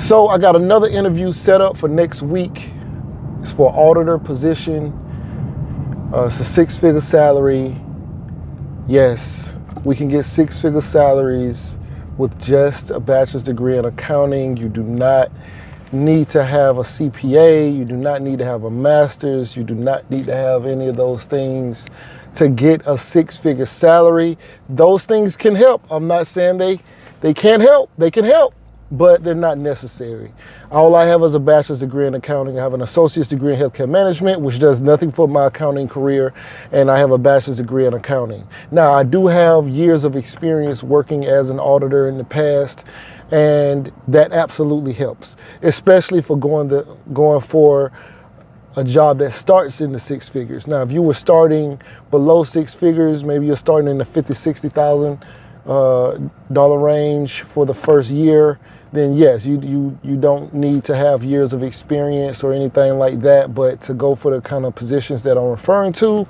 So I got another interview set up for next week. It's for auditor position. It's a six-figure salary. Yes, we can get six-figure salaries with just a bachelor's degree in accounting. You do not need to have a CPA. You do not need to have a master's. You do not need to have any of those things to get a six-figure salary. Those things can help. I'm not saying they can't help. They can help, but they're not necessary. All I have is a bachelor's degree in accounting. I have an associate's degree in healthcare management, which does nothing for my accounting career, and I have a bachelor's degree in accounting. Now, I do have years of experience working as an auditor in the past, and that absolutely helps, especially for going for a job that starts in the six figures. Now, if you were starting below six figures, maybe you're starting in the $50,000, $60,000 range for the first year, then yes, you don't need to have years of experience or anything like that. But to go for the kind of positions that I'm referring to,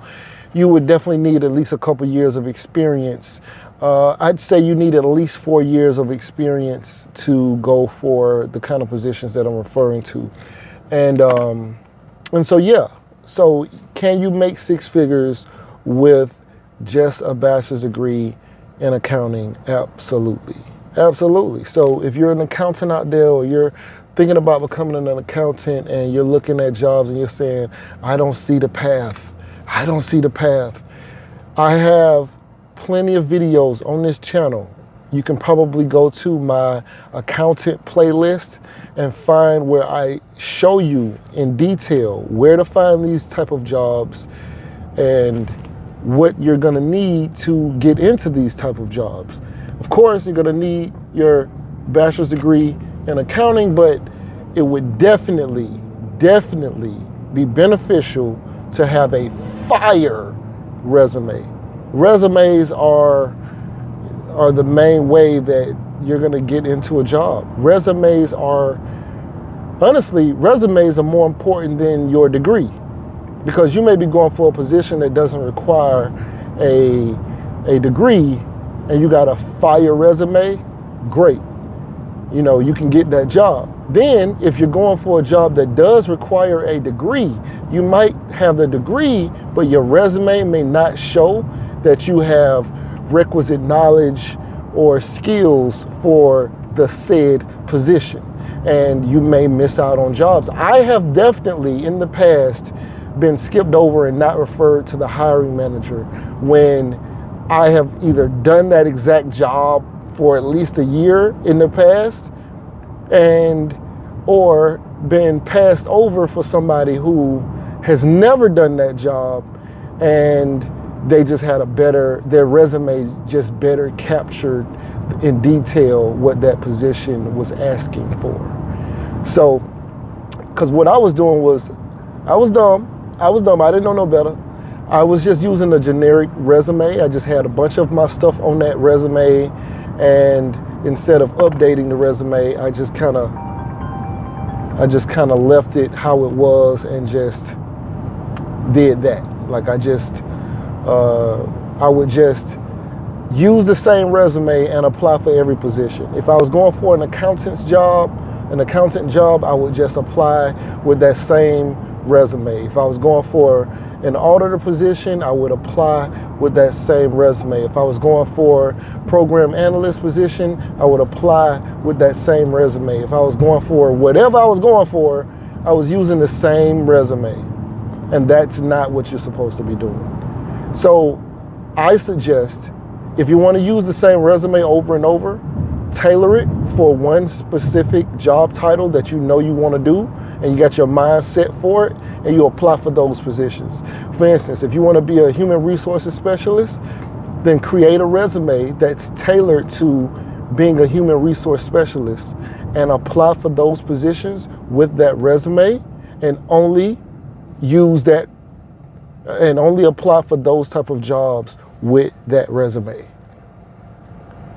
you would definitely need at least a couple years of experience. I'd say you need at least 4 years of experience to go for the kind of positions that I'm referring to. And so, yeah, so can you make six figures with just a bachelor's degree in accounting? Absolutely. Absolutely. So if you're an accountant out there, or you're thinking about becoming an accountant and you're looking at jobs and you're saying, I don't see the path. I don't see the path. I have plenty of videos on this channel. You can probably go to my accountant playlist and find where I show you in detail where to find these type of jobs and what you're gonna need to get into these type of jobs. Of course, you're gonna need your bachelor's degree in accounting, but it would definitely be beneficial to have a fire resume. Resumes are the main way that you're gonna get into a job. Resumes are more important than your degree, because you may be going for a position that doesn't require a degree, and you got a fire resume, great. You know, you can get that job. Then if you're going for a job that does require a degree, you might have the degree, but your resume may not show that you have requisite knowledge or skills for the said position, and you may miss out on jobs. I have definitely in the past been skipped over and not referred to the hiring manager when I have either done that exact job for at least a year in the past, or been passed over for somebody who has never done that job, and they just had their resume just better captured in detail what that position was asking for. So, because what I was doing was, I was dumb, I didn't know no better. I was just using a generic resume. I just had a bunch of my stuff on that resume, and instead of updating the resume, I just kind of left it how it was and just did that. Like I would just use the same resume and apply for every position. If I was going for an accountant job, I would just apply with that same resume. If I was going for an auditor position, I would apply with that same resume. If I was going for program analyst position, I would apply with that same resume. If I was going for whatever I was going for, I was using the same resume. And that's not what you're supposed to be doing. So I suggest, if you want to use the same resume over and over, tailor it for one specific job title that you know you want to do, and you got your mind set for it, and you apply for those positions. For instance, if you want to be a human resources specialist, then create a resume that's tailored to being a human resource specialist and apply for those positions with that resume, and only use that and only apply for those type of jobs with that resume.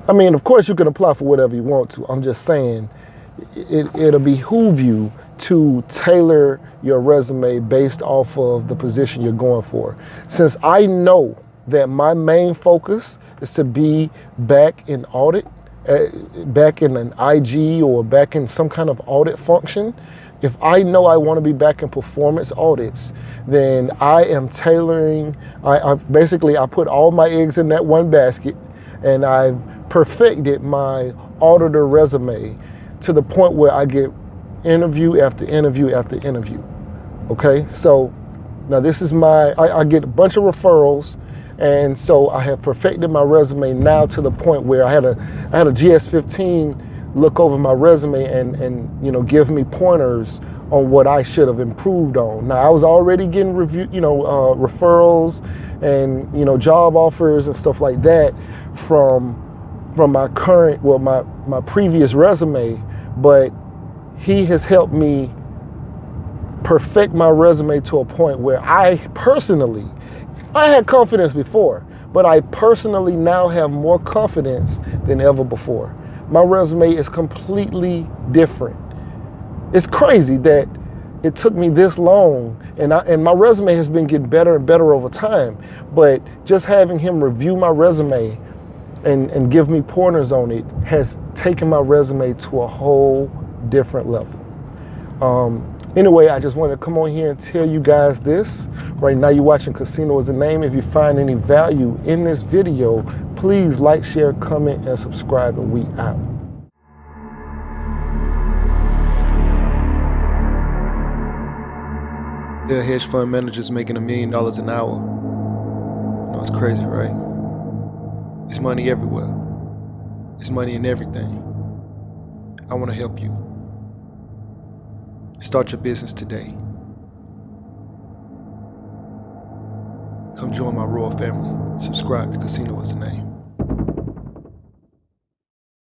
I mean, of course you can apply for whatever you want to. I'm just saying it'll behoove you to tailor your resume based off of the position you're going for. Since I know that my main focus is to be back in audit, back in an IG or back in some kind of audit function, if I know I want to be back in performance audits, then I am tailoring. I basically put all my eggs in that one basket, and I've perfected my auditor resume to the point where I get interview after interview after interview. Okay, so now this is I get a bunch of referrals, and so I have perfected my resume now to the point where I had a GS15 look over my resume and give me pointers on what I should have improved on. Now I was already getting referrals and job offers and stuff like that from my current, my previous resume, but he has helped me perfect my resume to a point where I had confidence before, but I personally now have more confidence than ever before. My resume is completely different. It's crazy that it took me this long, and my resume has been getting better and better over time, but just having him review my resume and give me pointers on it has taken my resume to a whole different level. Anyway, I just wanted to come on here and tell you guys this. Right now you're watching Casino is the Name. If you find any value in this video, please like, share, comment, and subscribe, and we out. There are hedge fund managers making $1 million an hour. You know, it's crazy, right? It's money everywhere. It's money in everything. I want to help you. Start your business today. Come join my royal family. Subscribe to Casino is the Name.